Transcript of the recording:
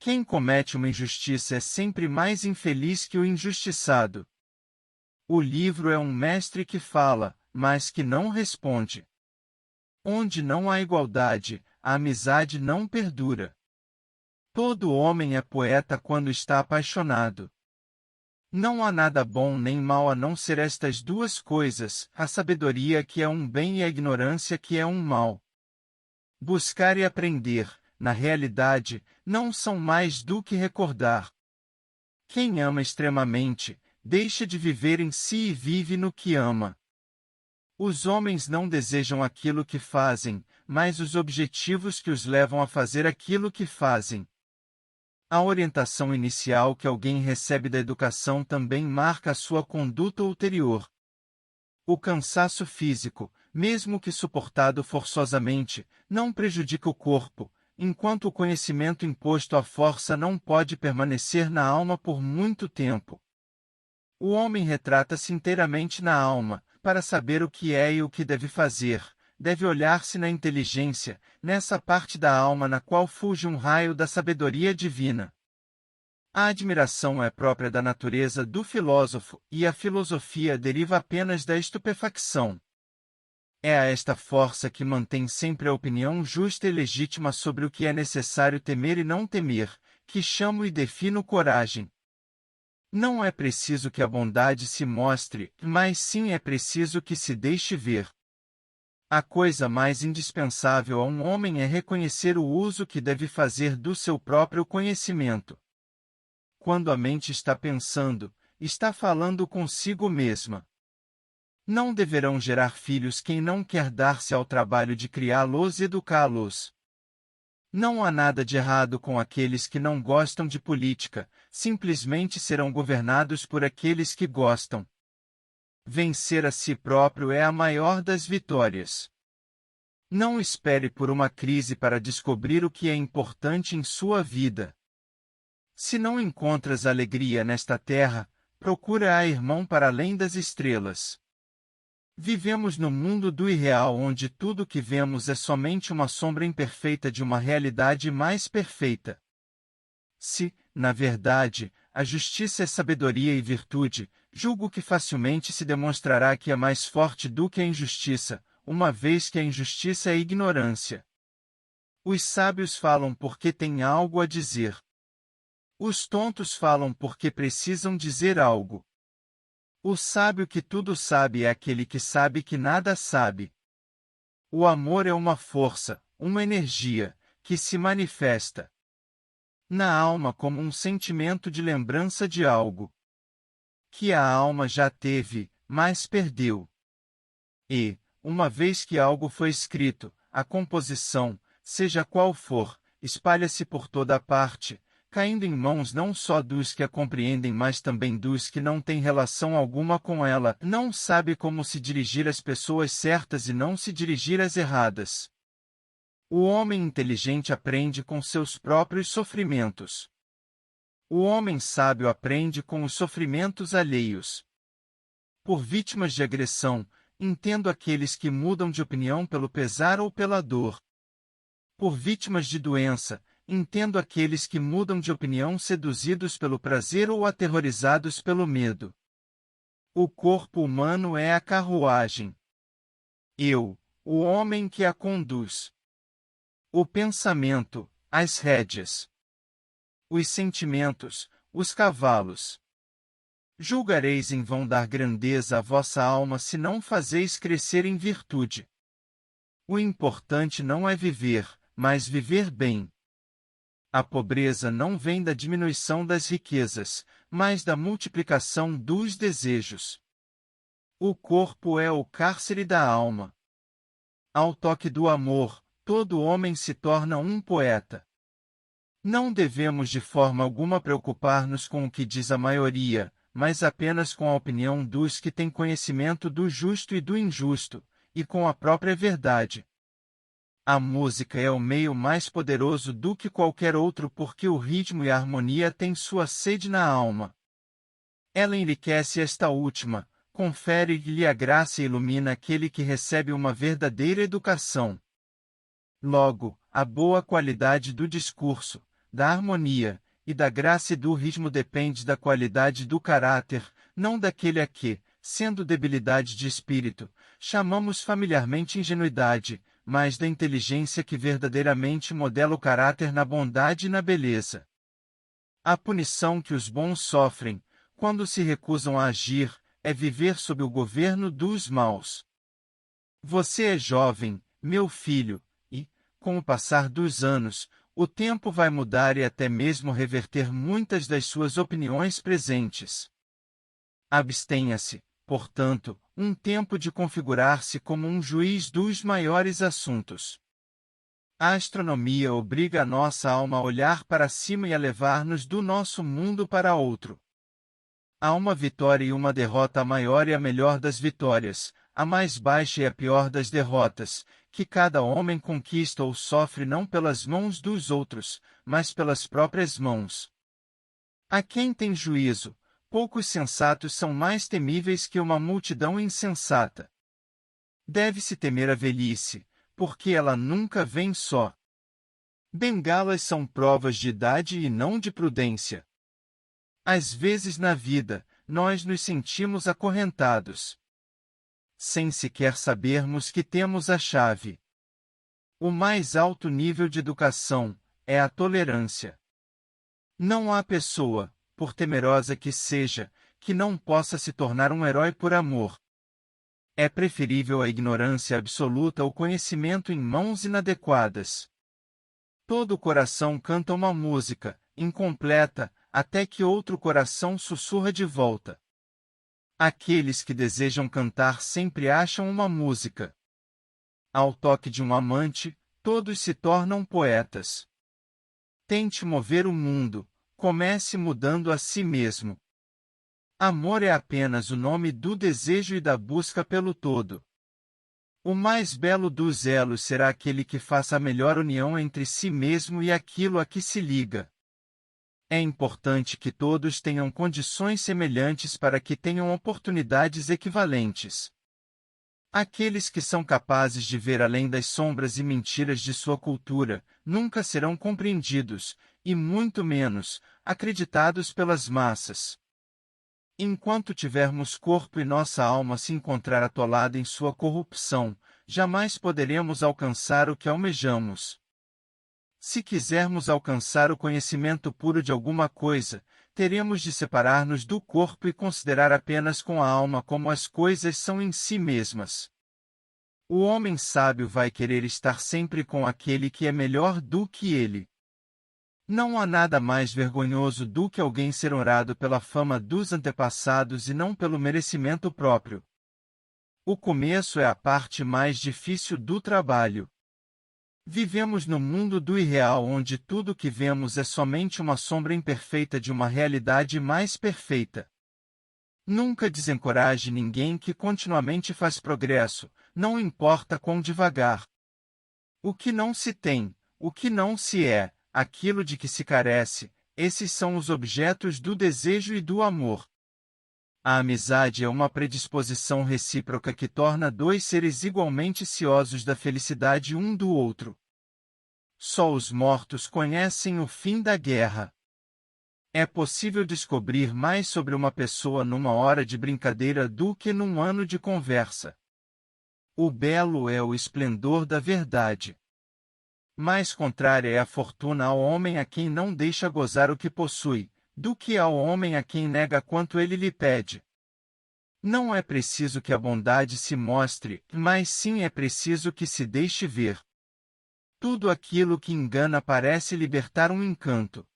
Quem comete uma injustiça é sempre mais infeliz que o injustiçado. O livro é um mestre que fala, mas que não responde. Onde não há igualdade, a amizade não perdura. Todo homem é poeta quando está apaixonado. Não há nada bom nem mal a não ser estas duas coisas, a sabedoria que é um bem e a ignorância que é um mal. Buscar e aprender, na realidade, não são mais do que recordar. Quem ama extremamente, deixa de viver em si e vive no que ama. Os homens não desejam aquilo que fazem, mas os objetivos que os levam a fazer aquilo que fazem. A orientação inicial que alguém recebe da educação também marca a sua conduta ulterior. O cansaço físico, mesmo que suportado forçosamente, não prejudica o corpo, enquanto o conhecimento imposto à força não pode permanecer na alma por muito tempo. O homem retrata-se inteiramente na alma, para saber o que é e o que deve fazer. Deve olhar-se na inteligência, nessa parte da alma na qual fulge um raio da sabedoria divina. A admiração é própria da natureza do filósofo, e a filosofia deriva apenas da estupefacção. É a esta força que mantém sempre a opinião justa e legítima sobre o que é necessário temer e não temer, que chamo e defino coragem. Não é preciso que a bondade se mostre, mas sim é preciso que se deixe ver. A coisa mais indispensável a um homem é reconhecer o uso que deve fazer do seu próprio conhecimento. Quando a mente está pensando, está falando consigo mesma. Não deverão gerar filhos quem não quer dar-se ao trabalho de criá-los e educá-los. Não há nada de errado com aqueles que não gostam de política, simplesmente serão governados por aqueles que gostam. Vencer a si próprio é a maior das vitórias. Não espere por uma crise para descobrir o que é importante em sua vida. Se não encontras alegria nesta terra, procura-a, irmão, para além das estrelas. Vivemos no mundo do irreal onde tudo o que vemos é somente uma sombra imperfeita de uma realidade mais perfeita. Se, na verdade, a justiça é sabedoria e virtude, julgo que facilmente se demonstrará que é mais forte do que a injustiça, uma vez que a injustiça é ignorância. Os sábios falam porque têm algo a dizer. Os tontos falam porque precisam dizer algo. O sábio que tudo sabe é aquele que sabe que nada sabe. O amor é uma força, uma energia, que se manifesta na alma como um sentimento de lembrança de algo que a alma já teve, mas perdeu. E, uma vez que algo foi escrito, a composição, seja qual for, espalha-se por toda a parte, caindo em mãos não só dos que a compreendem mas também dos que não têm relação alguma com ela, não sabe como se dirigir às pessoas certas e não se dirigir às erradas. O homem inteligente aprende com seus próprios sofrimentos. O homem sábio aprende com os sofrimentos alheios. Por vítimas de agressão, entendo aqueles que mudam de opinião pelo pesar ou pela dor. Por vítimas de doença, entendo aqueles que mudam de opinião seduzidos pelo prazer ou aterrorizados pelo medo. O corpo humano é a carruagem. Eu, o homem que a conduz. O pensamento, as rédeas. Os sentimentos, os cavalos. Julgareis em vão dar grandeza à vossa alma se não fazeis crescer em virtude. O importante não é viver, mas viver bem. A pobreza não vem da diminuição das riquezas, mas da multiplicação dos desejos. O corpo é o cárcere da alma. Ao toque do amor, todo homem se torna um poeta. Não devemos de forma alguma preocupar-nos com o que diz a maioria, mas apenas com a opinião dos que têm conhecimento do justo e do injusto, e com a própria verdade. A música é o meio mais poderoso do que qualquer outro porque o ritmo e a harmonia têm sua sede na alma. Ela enriquece esta última, confere-lhe a graça e ilumina aquele que recebe uma verdadeira educação. Logo, a boa qualidade do discurso, da harmonia, e da graça e do ritmo depende da qualidade do caráter, não daquele a que, sendo debilidade de espírito, chamamos familiarmente ingenuidade, mas da inteligência que verdadeiramente modela o caráter na bondade e na beleza. A punição que os bons sofrem, quando se recusam a agir, é viver sob o governo dos maus. Você é jovem, meu filho, e, com o passar dos anos, o tempo vai mudar e até mesmo reverter muitas das suas opiniões presentes. Abstenha-se, portanto, um tempo de configurar-se como um juiz dos maiores assuntos. A astronomia obriga a nossa alma a olhar para cima e a levar-nos do nosso mundo para outro. Há uma vitória e uma derrota, a maior e a melhor das vitórias, a mais baixa e a pior das derrotas, que cada homem conquista ou sofre não pelas mãos dos outros, mas pelas próprias mãos. A quem tem juízo, poucos sensatos são mais temíveis que uma multidão insensata. Deve-se temer a velhice, porque ela nunca vem só. Bengalas são provas de idade e não de prudência. Às vezes na vida, nós nos sentimos acorrentados, sem sequer sabermos que temos a chave. O mais alto nível de educação é a tolerância. Não há pessoa, por temerosa que seja, que não possa se tornar um herói por amor. É preferível a ignorância absoluta ao conhecimento em mãos inadequadas. Todo coração canta uma música, incompleta, até que outro coração sussurra de volta. Aqueles que desejam cantar sempre acham uma música. Ao toque de um amante, todos se tornam poetas. Tente mover o mundo, comece mudando a si mesmo. Amor é apenas o nome do desejo e da busca pelo todo. O mais belo dos elos será aquele que faça a melhor união entre si mesmo e aquilo a que se liga. É importante que todos tenham condições semelhantes para que tenham oportunidades equivalentes. Aqueles que são capazes de ver além das sombras e mentiras de sua cultura, nunca serão compreendidos, e muito menos, acreditados pelas massas. Enquanto tivermos corpo e nossa alma se encontrar atolada em sua corrupção, jamais poderemos alcançar o que almejamos. Se quisermos alcançar o conhecimento puro de alguma coisa, teremos de separar-nos do corpo e considerar apenas com a alma como as coisas são em si mesmas. O homem sábio vai querer estar sempre com aquele que é melhor do que ele. Não há nada mais vergonhoso do que alguém ser honrado pela fama dos antepassados e não pelo merecimento próprio. O começo é a parte mais difícil do trabalho. Vivemos no mundo do irreal onde tudo o que vemos é somente uma sombra imperfeita de uma realidade mais perfeita. Nunca desencoraje ninguém que continuamente faz progresso, não importa quão devagar. O que não se tem, o que não se é, aquilo de que se carece, esses são os objetos do desejo e do amor. A amizade é uma predisposição recíproca que torna dois seres igualmente ciosos da felicidade um do outro. Só os mortos conhecem o fim da guerra. É possível descobrir mais sobre uma pessoa numa hora de brincadeira do que num ano de conversa. O belo é o esplendor da verdade. Mais contrária é a fortuna ao homem a quem não deixa gozar o que possui, do que ao homem a quem nega quanto ele lhe pede. Não é preciso que a bondade se mostre, mas sim é preciso que se deixe ver. Tudo aquilo que engana parece libertar um encanto.